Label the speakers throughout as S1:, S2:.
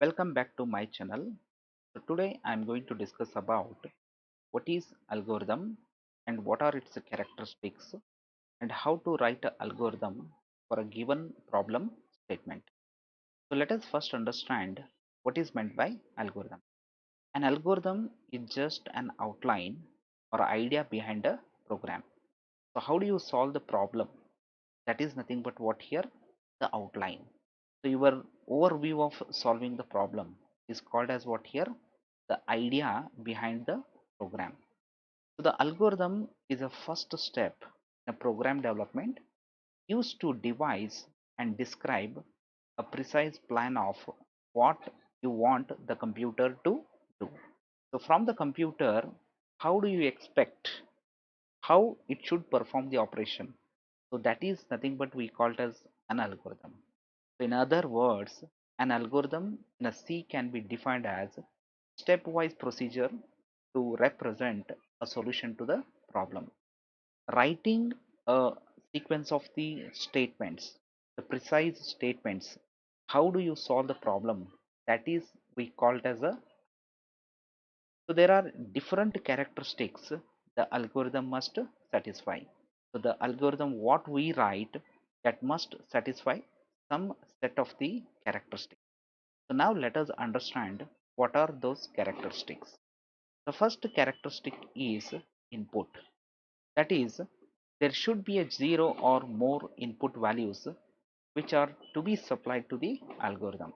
S1: Welcome back to my channel. So today I am going to discuss about what is algorithm and what are its characteristics and how to write an algorithm for a given problem statement. So let us first understand what is meant by algorithm. An algorithm is just an outline or idea behind a program. So how do you solve the problem? That is nothing but what here? The outline. So your overview of solving the problem is called as what here? The idea behind the program. So the algorithm is a first step in a program development used to devise and describe a precise plan of what you want the computer to do. So from the computer, how do you expect how it should perform the operation? So that is nothing but we call it as an algorithm. So in other words, an algorithm in a C can be defined as stepwise procedure to represent a solution to the problem. Writing a sequence of the statements, the precise statements, how do you solve the problem? That is we call it as a. So there are different characteristics the algorithm must satisfy. So the algorithm what we write that must satisfy some set of the characteristics. So now let us understand what are those characteristics. The first characteristic is input. That is, there should be a zero or more input values which are to be supplied to the algorithm.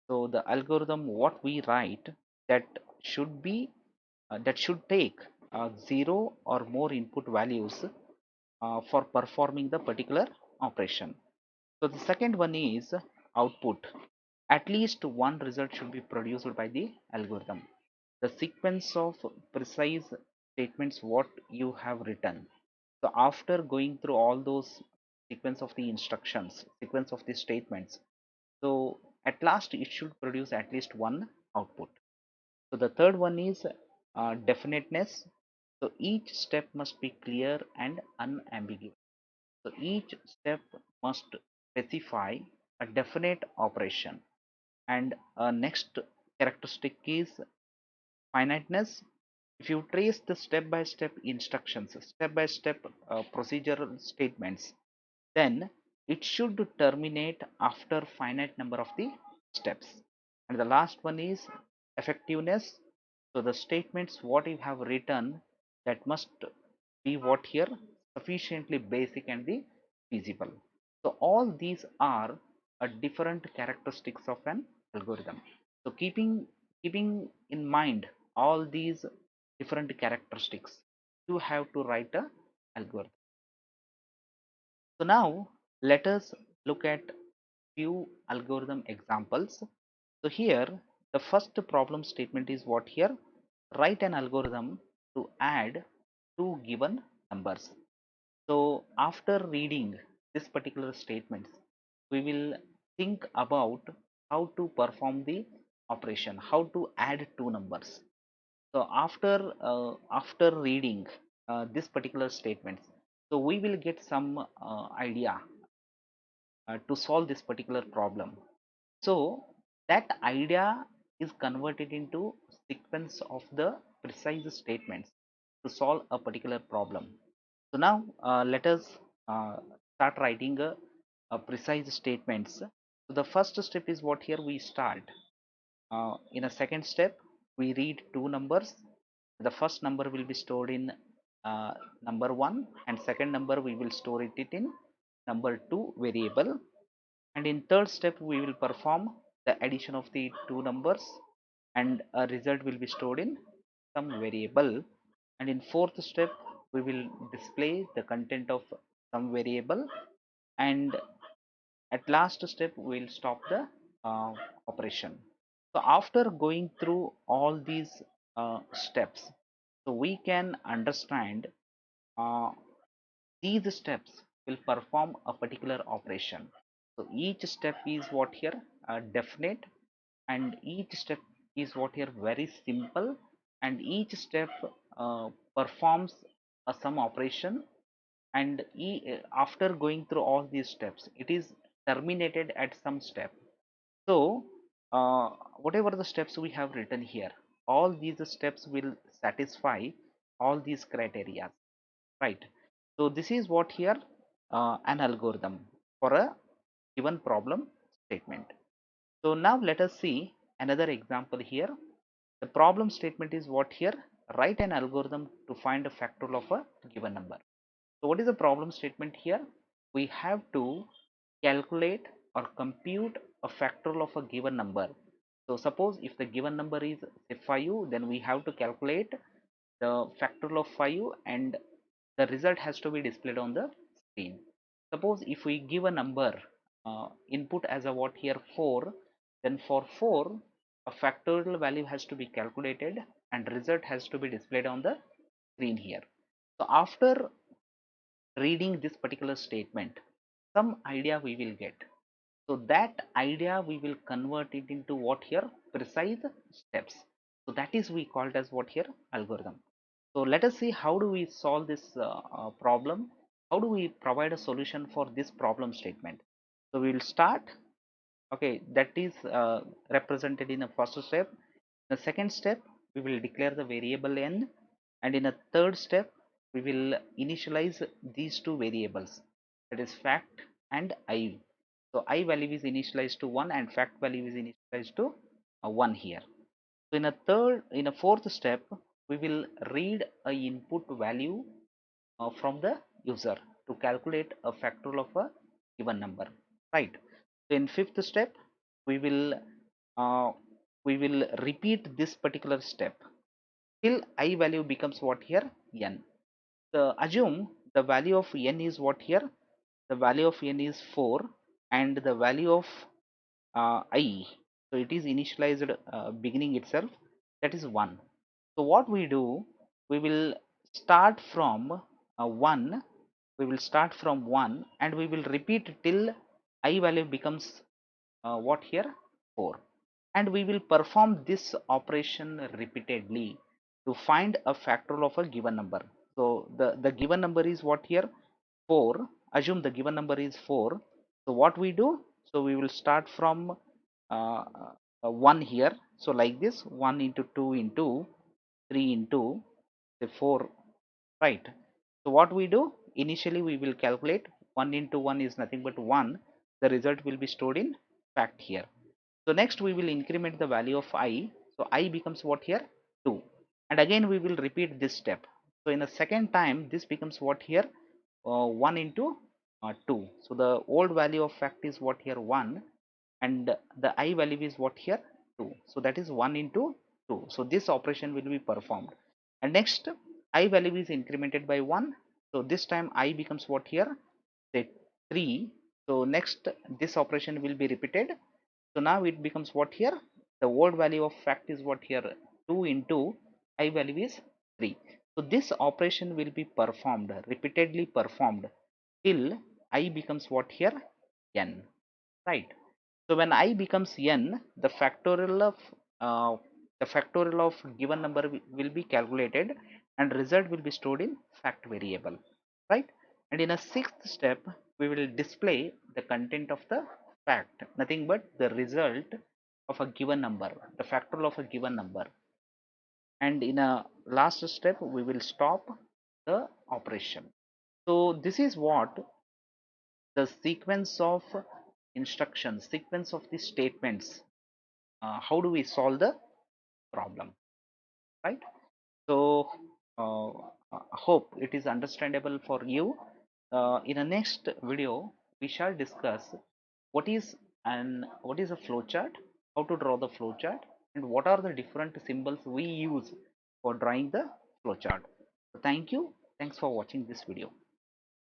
S1: So the algorithm what we write that should be that should take zero or more input values for performing the particular operation. So the second one is output. At least one result should be produced by the algorithm. The sequence of precise statements what you have written. So after going through all those sequence of the instructions, sequence of the statements, so at last it should produce at least one output. So the third one is definiteness. So each step must be clear and unambiguous. So each step must specify a definite operation. And next characteristic is finiteness. If you trace the step by step instructions, step by step procedural statements, then it should terminate after finite number of the steps. And the last one is effectiveness. So the statements what you have written that must be what here sufficiently basic and the feasible. So all these are a different characteristics of an algorithm. So keeping in mind all these different characteristics, you have to write a algorithm. So now let us look at few algorithm examples. So here the first problem statement is what here, write an algorithm to add two given numbers. So after reading this particular statements, we will think about how to perform the operation, how to add two numbers. So after reading this particular statements, so we will get some idea to solve this particular problem. So that idea is converted into sequence of the precise statements to solve a particular problem. So now let us start writing a precise statements. So the first step is what here we start. In a second step, we read two numbers. The first number will be stored in number one, and second number we will store it in number two variable. And in third step, we will perform the addition of the two numbers, and a result will be stored in some variable. And in fourth step, we will display the content of some variable, and at last step we will stop the operation. So after going through all these steps, so we can understand uh, these steps will perform a particular operation. So each step is what here definite, and each step is what here very simple, and each step performs some operation, and after going through all these steps it is terminated at some step. So whatever the steps we have written here, all these steps will satisfy all these criteria, right? So this is what here an algorithm for a given problem statement. So now let us see another example here. The problem statement is what here: write an algorithm to find a factorial of a given number. So what is the problem statement here? We have to calculate or compute a factorial of a given number. So suppose if the given number is say 5, then we have to calculate the factorial of 5 and the result has to be displayed on the screen. Suppose if we give a number input as a what here 4, then for 4 a factorial value has to be calculated and result has to be displayed on the screen here. So after reading this particular statement, some idea we will get. So that idea we will convert it into what here precise steps. So that is we called as what here algorithm. So let us see how do we solve this problem. How do we provide a solution for this problem statement? So we will start. Okay, that is represented in the first step. The second step, we will declare the variable n, and in a third step we will initialize these two variables, that is fact and I. So I value is initialized to 1 and fact value is initialized to 1 here. So in a fourth step, we will read a input value from the user to calculate a factorial of a given number, right? So in fifth step, we will uh, we will repeat this particular step till I value becomes what here n. So assume the value of n is what here, the value of n is 4 and the value of I, so it is initialized beginning itself, that is 1. So what we do, we will start from 1, we will start from 1 and we will repeat till I value becomes what here 4, and we will perform this operation repeatedly to find a factorial of a given number. So the given number is what here 4. Assume the given number is 4. So what we do, so we will start from 1 here. So like this, 1 into 2 into 3 into say 4, right? So what we do, initially we will calculate 1 into 1 is nothing but 1. The result will be stored in fact here. So next we will increment the value of I. So I becomes what here 2, and again we will repeat this step. So in a second time this becomes what here 1 into 2. So the old value of fact is what here 1 and the I value is what here 2. So that is 1 into 2. So this operation will be performed, and next I value is incremented by 1. So this time I becomes what here say 3. So next this operation will be repeated. So now it becomes what here, the old value of fact is what here 2 into I value is 3. So this operation will be performed repeatedly performed till I becomes what here n, right? So when I becomes n, uh, the factorial of given number will be calculated and result will be stored in fact variable, right? And in a sixth step, we will display the content of the fact, nothing but the result of a given number, the factorial of a given number. And in a last step, we will stop the operation. So this is what the sequence of instructions, sequence of the statements, how do we solve the problem, right? So uh, hope it is understandable for you. In the next video we shall discuss what is a flowchart, how to draw the flowchart, and what are the different symbols we use for drawing the flowchart. So thank you, thanks for watching this video.